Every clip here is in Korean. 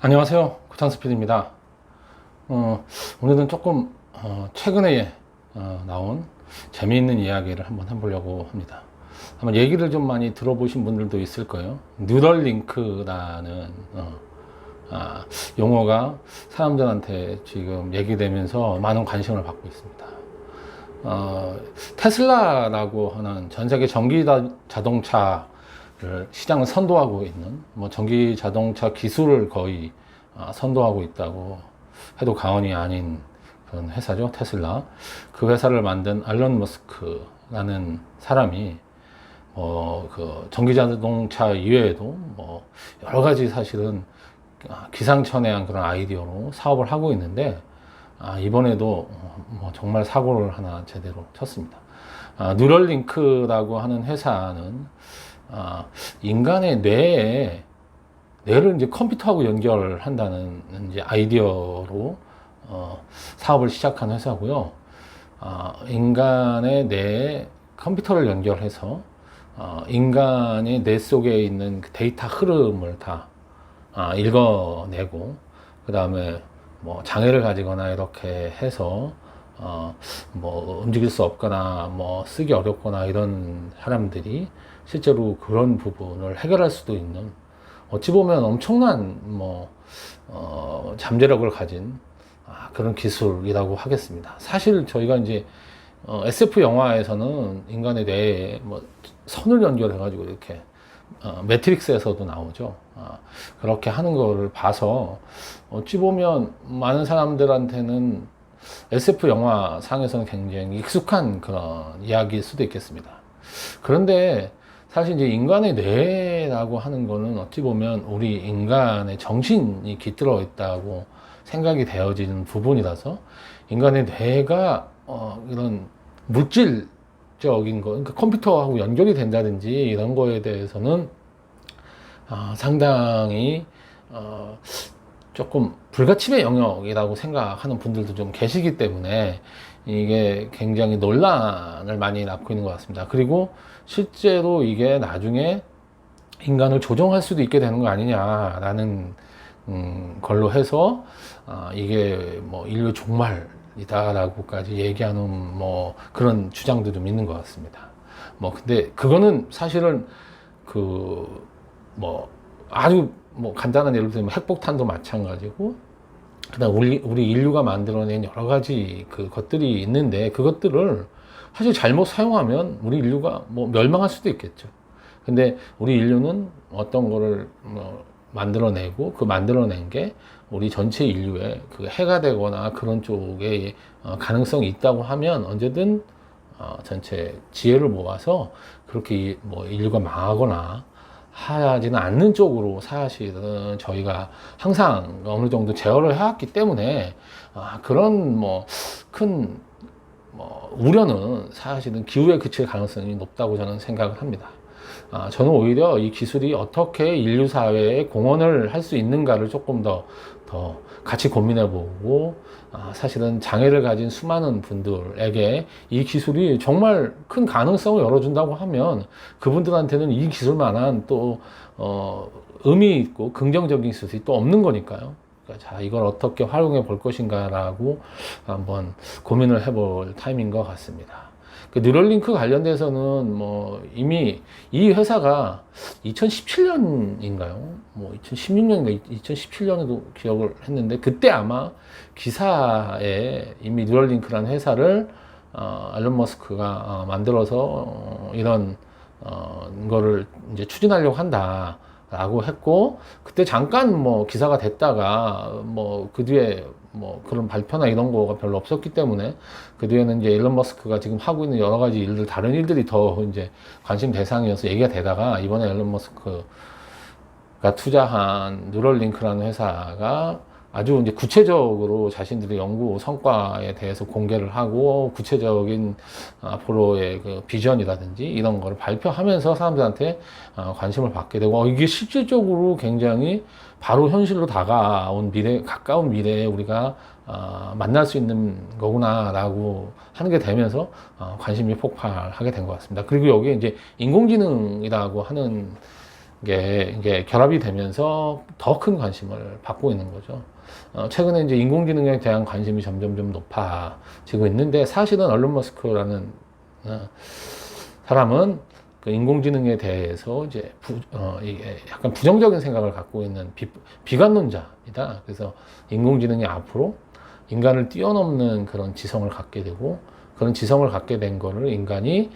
안녕하세요. 구창스피드입니다. 오늘은 조금 최근에 나온 재미있는 이야기를 한번 해보려고 합니다. 아마 얘기를 좀 많이 들어보신 분들도 있을 거예요. 뉴럴링크라는 용어가 사람들한테 지금 얘기되면서 많은 관심을 받고 있습니다. 테슬라라고 하는 전 세계 전기 자동차 시장을 선도하고 있는 전기 자동차 기술을 거의 선도하고 있다고 해도 과언이 아닌 그런 회사죠. 테슬라. 그 회사를 만든 앨런 머스크라는 사람이 그 전기 자동차 이외에도 여러 가지 사실은 기상천외한 그런 아이디어로 사업을 하고 있는데 이번에도 정말 사고를 하나 제대로 쳤습니다. 뉴럴링크라고 하는 회사는 인간의 뇌를 이제 컴퓨터하고 연결한다는 이제 아이디어로 사업을 시작한 회사고요. 인간의 뇌에 컴퓨터를 연결해서 인간의 뇌 속에 있는 그 데이터 흐름을 다 읽어내고, 그 다음에 장애를 가지거나 이렇게 해서 움직일 수 없거나 쓰기 어렵거나 이런 사람들이 실제로 그런 부분을 해결할 수도 있는, 어찌 보면 엄청난 잠재력을 가진 그런 기술이라고 하겠습니다. 사실 저희가 이제 SF 영화에서는 인간의 뇌에 선을 연결해 가지고 이렇게 매트릭스에서도 나오죠. 그렇게 하는 거를 봐서 어찌 보면 많은 사람들한테는 SF 영화 상에서는 굉장히 익숙한 그런 이야기일 수도 있겠습니다. 그런데 사실 이제 인간의 뇌라고 하는 거는 어찌 보면 우리 인간의 정신이 깃들어 있다고 생각이 되어지는 부분이라서, 인간의 뇌가 이런 물질적인 거, 그러니까 컴퓨터하고 연결이 된다든지 이런 거에 대해서는 상당히 조금 불가침의 영역이라고 생각하는 분들도 좀 계시기 때문에 이게 굉장히 논란을 많이 낳고 있는 것 같습니다. 그리고 실제로 이게 나중에 인간을 조종할 수도 있게 되는 거 아니냐라는 걸로 해서 이게 인류 종말이다라고까지 얘기하는 그런 주장도 좀 있는 것 같습니다. 근데 그거는 사실은 아주 간단한 예를 들면 핵폭탄도 마찬가지고, 그다음 우리 인류가 만들어낸 여러 가지 그 것들이 있는데, 그것들을 사실 잘못 사용하면 우리 인류가 멸망할 수도 있겠죠. 근데 우리 인류는 어떤 거를 만들어내고, 그 만들어낸 게 우리 전체 인류의 그 해가 되거나 그런 쪽에 가능성이 있다고 하면 언제든 전체 지혜를 모아서 그렇게 인류가 망하거나 하지는 않는 쪽으로 사실은 저희가 항상 어느 정도 제어를 해왔기 때문에 그런 큰 우려는 사실은 기후에 그칠 가능성이 높다고 저는 생각을 합니다. 저는 오히려 이 기술이 어떻게 인류 사회에 공헌을 할 수 있는가를 조금 더 같이 고민해보고, 사실은 장애를 가진 수많은 분들에게 이 기술이 정말 큰 가능성을 열어준다고 하면 그분들한테는 이 기술만한 또 의미 있고 긍정적인 기술이 또 없는 거니까요. 자, 이걸 어떻게 활용해 볼 것인가라고 한번 고민을 해볼 타임인 것 같습니다. 그 뉴럴링크 관련돼서는 이미 이 회사가 2017년인가요? 2016년인가 2017년에도 기억을 했는데, 그때 아마 기사에 이미 뉴럴링크라는 회사를 앨런 머스크가 만들어서 이런 거를 이제 추진하려고 한다라고 했고, 그때 잠깐 기사가 됐다가 그 뒤에 그런 발표나 이런 거가 별로 없었기 때문에, 그 뒤에는 이제 일론 머스크가 지금 하고 있는 여러 가지 일들, 다른 일들이 더 이제 관심 대상이어서 얘기가 되다가, 이번에 일론 머스크가 투자한 뉴럴링크라는 회사가 아주 이제 구체적으로 자신들의 연구 성과에 대해서 공개를 하고, 구체적인 앞으로의 그 비전이라든지 이런 거를 발표하면서 사람들한테 관심을 받게 되고, 이게 실질적으로 굉장히 바로 현실로 다가온 가까운 미래에 우리가 만날 수 있는 거구나라고 하는 게 되면서 관심이 폭발하게 된 것 같습니다. 그리고 여기에 이제 인공지능이라고 하는 이게 결합이 되면서 더 큰 관심을 받고 있는 거죠. 최근에 이제 인공지능에 대한 관심이 점점 좀 높아지고 있는데, 사실은 얼른 머스크라는 사람은 그 인공지능에 대해서 이제 이게 약간 부정적인 생각을 갖고 있는 비관론자이다. 그래서 인공지능이 앞으로 인간을 뛰어넘는 그런 지성을 갖게 되고, 그런 지성을 갖게 된 거를 인간이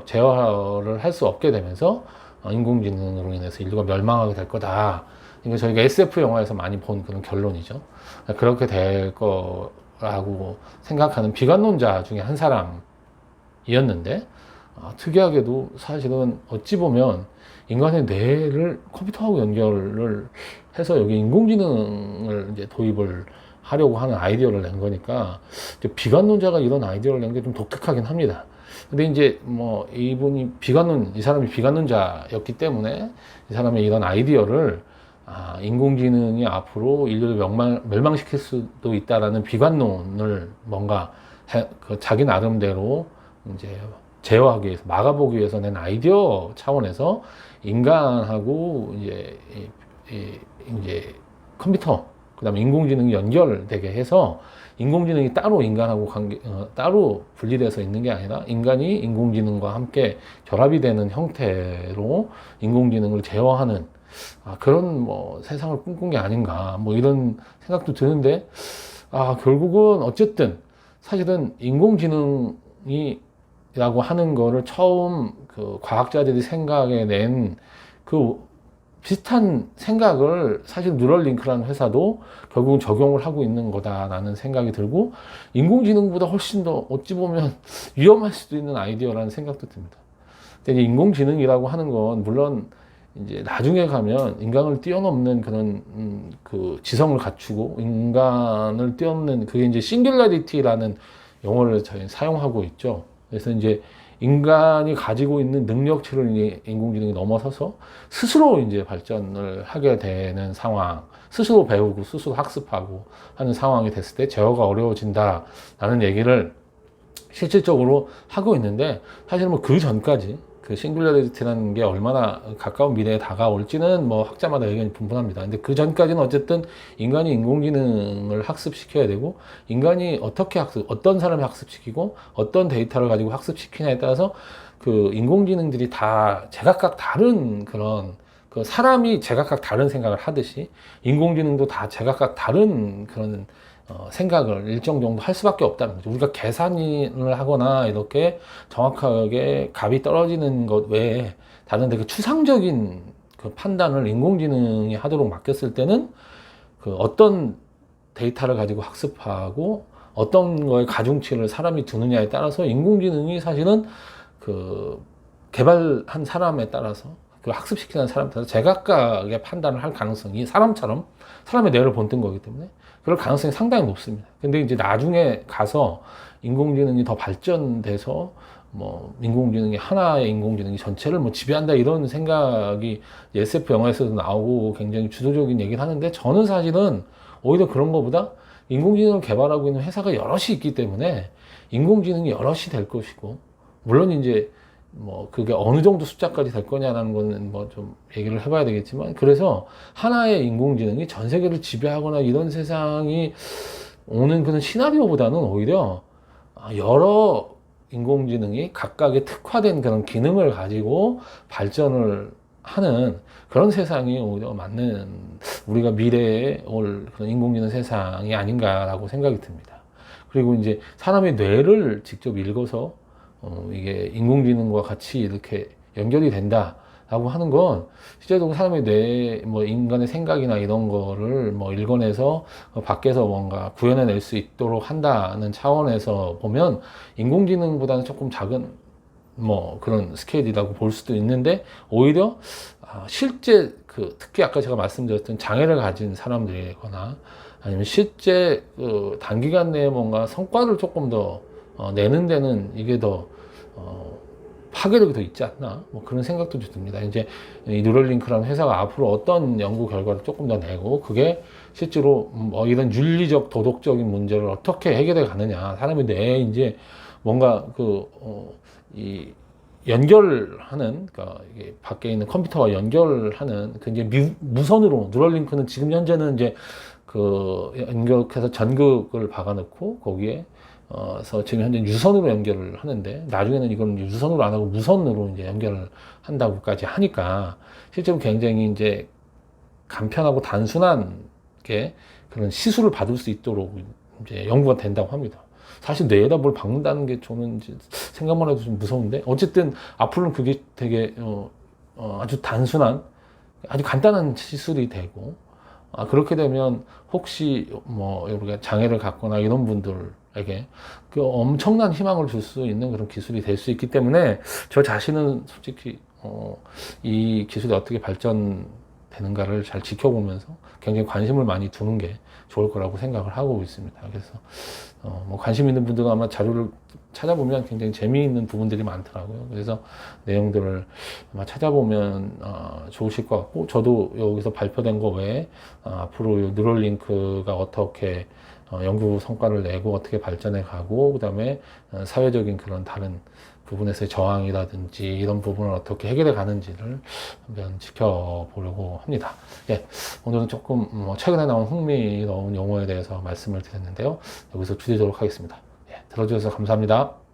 제어를 할 수 없게 되면서 인공지능으로 인해서 인류가 멸망하게 될 거다. 이거 저희가 SF 영화에서 많이 본 그런 결론이죠. 그렇게 될 거라고 생각하는 비관론자 중에 한 사람이었는데, 특이하게도 사실은 어찌 보면 인간의 뇌를 컴퓨터하고 연결을 해서 여기 인공지능을 이제 도입을 하려고 하는 아이디어를 낸 거니까, 이제 비관론자가 이런 아이디어를 낸 게 좀 독특하긴 합니다. 근데 이제 뭐 이 사람이 비관론자였기 때문에 이 사람의 이런 아이디어를 인공지능이 앞으로 인류를 멸망시킬 수도 있다라는 비관론을 뭔가 자기 나름대로 이제 제어하기 위해서, 막아보기 위해서 낸 아이디어 차원에서 인간하고 이제 컴퓨터, 그 다음에 인공지능이 연결되게 해서 인공지능이 따로 인간하고 따로 분리돼서 있는 게 아니라 인간이 인공지능과 함께 결합이 되는 형태로 인공지능을 제어하는 그런 뭐 세상을 꿈꾼 게 아닌가, 뭐 이런 생각도 드는데, 결국은 어쨌든 사실은 인공지능이라고 하는 거를 처음 그 과학자들이 생각해 낸 그 비슷한 생각을 사실 뉴럴링크라는 회사도 결국은 적용을 하고 있는 거다라는 생각이 들고, 인공지능보다 훨씬 더 어찌 보면 위험할 수도 있는 아이디어라는 생각도 듭니다. 근데 인공지능이라고 하는 건 물론 이제 나중에 가면 인간을 뛰어넘는 그런 그 지성을 갖추고 인간을 뛰어넘는, 그게 이제 싱귤라리티라는 용어를 저희 사용하고 있죠. 그래서 이제 인간이 가지고 있는 능력치를 인공지능이 넘어서서 스스로 이제 발전을 하게 되는 상황, 스스로 배우고 스스로 학습하고 하는 상황이 됐을 때 제어가 어려워진다라는 얘기를 실질적으로 하고 있는데, 사실 뭐 그 전까지 그 싱귤라리티라는 게 얼마나 가까운 미래에 다가올지는 뭐 학자마다 의견이 분분합니다. 근데 그 전까지는 어쨌든 인간이 인공지능을 학습시켜야 되고, 인간이 어떤 사람을 학습시키고 어떤 데이터를 가지고 학습시키냐에 따라서 그 인공지능들이 다 제각각 다른 그런, 그 사람이 제각각 다른 생각을 하듯이 인공지능도 다 제각각 다른 그런 생각을 일정 정도 할 수밖에 없다는 거죠. 우리가 계산을 하거나 이렇게 정확하게 값이 떨어지는 것 외에 다른 되게 추상적인 그 판단을 인공지능이 하도록 맡겼을 때는 그 어떤 데이터를 가지고 학습하고 어떤 거에 가중치를 사람이 두느냐에 따라서 인공지능이 사실은 그 개발한 사람에 따라서, 그 학습시키는 사람에 따라서 제각각의 판단을 할 가능성이 사람의 뇌를 본뜬 거기 때문에 그럴 가능성이 상당히 높습니다. 근데 이제 나중에 가서 인공지능이 더 발전돼서 뭐 하나의 인공지능이 전체를 뭐 지배한다, 이런 생각이 SF 영화에서도 나오고 굉장히 주도적인 얘기를 하는데, 저는 사실은 오히려 그런 것보다 인공지능을 개발하고 있는 회사가 여럿이 있기 때문에 인공지능이 여럿이 될 것이고, 물론 이제 뭐 그게 어느 정도 숫자까지 될 거냐라는 거는 뭐 좀 얘기를 해봐야 되겠지만, 그래서 하나의 인공지능이 전 세계를 지배하거나 이런 세상이 오는 그런 시나리오보다는 오히려 여러 인공지능이 각각의 특화된 그런 기능을 가지고 발전을 하는 그런 세상이 오히려 맞는, 우리가 미래에 올 그런 인공지능 세상이 아닌가라고 생각이 듭니다. 그리고 이제 사람의 뇌를 직접 읽어서 이게 인공지능과 같이 이렇게 연결이 된다라고 하는 건 실제로 사람의 뇌, 뭐 인간의 생각이나 이런 거를 뭐 읽어내서 밖에서 뭔가 구현해낼 수 있도록 한다는 차원에서 보면 인공지능보다는 조금 작은 뭐 그런 스케일이라고 볼 수도 있는데, 오히려 실제 특히 아까 제가 말씀드렸던 장애를 가진 사람들이거나 아니면 실제 단기간 내에 뭔가 성과를 조금 더 내는 데는 이게 더 파괴력이 더 있지 않나, 뭐 그런 생각도 듭니다. 이제 이 뉴럴링크라는 회사가 앞으로 어떤 연구 결과를 조금 더 내고, 그게 실제로 뭐 이런 윤리적 도덕적인 문제를 어떻게 해결해 가느냐, 사람의 뇌에 이제 뭔가 연결하는, 그러니까 이게 밖에 있는 컴퓨터와 연결하는 그 이제 무선으로 뉴럴링크는 지금 현재는 이제 그 연결해서 전극을 박아놓고 거기에 서 지금 현재 유선으로 연결을 하는데 나중에는 이건 유선으로 안 하고 무선으로 이제 연결을 한다고까지 하니까 실제로 굉장히 이제 간편하고 단순한 게 그런 시술을 받을 수 있도록 이제 연구가 된다고 합니다. 사실 뇌에다 뭘 박는다는 게 저는 이제 생각만 해도 좀 무서운데 어쨌든 앞으로는 그게 되게 아주 단순한 아주 간단한 시술이 되고 그렇게 되면 혹시 뭐 이렇게 장애를 갖거나 이런 분들에게 그 엄청난 희망을 줄 수 있는 그런 기술이 될 수 있기 때문에 저 자신은 솔직히 이 기술이 어떻게 발전되는가를 잘 지켜보면서 굉장히 관심을 많이 두는 게 좋을 거라고 생각을 하고 있습니다. 그래서 뭐 관심 있는 분들은 아마 자료를 찾아보면 굉장히 재미있는 부분들이 많더라고요. 그래서 내용들을 아마 찾아보면 좋으실 것 같고 저도 여기서 발표된 거 외에 앞으로 뉴럴링크가 어떻게 연구 성과를 내고 어떻게 발전해 가고 그다음에 사회적인 그런 다른 부분에서의 저항이라든지 이런 부분을 어떻게 해결해 가는지를 한번 지켜보려고 합니다. 예, 오늘은 조금 최근에 나온 흥미로운 용어에 대해서 말씀을 드렸는데요. 여기서 줄이도록 하겠습니다. 예, 들어주셔서 감사합니다.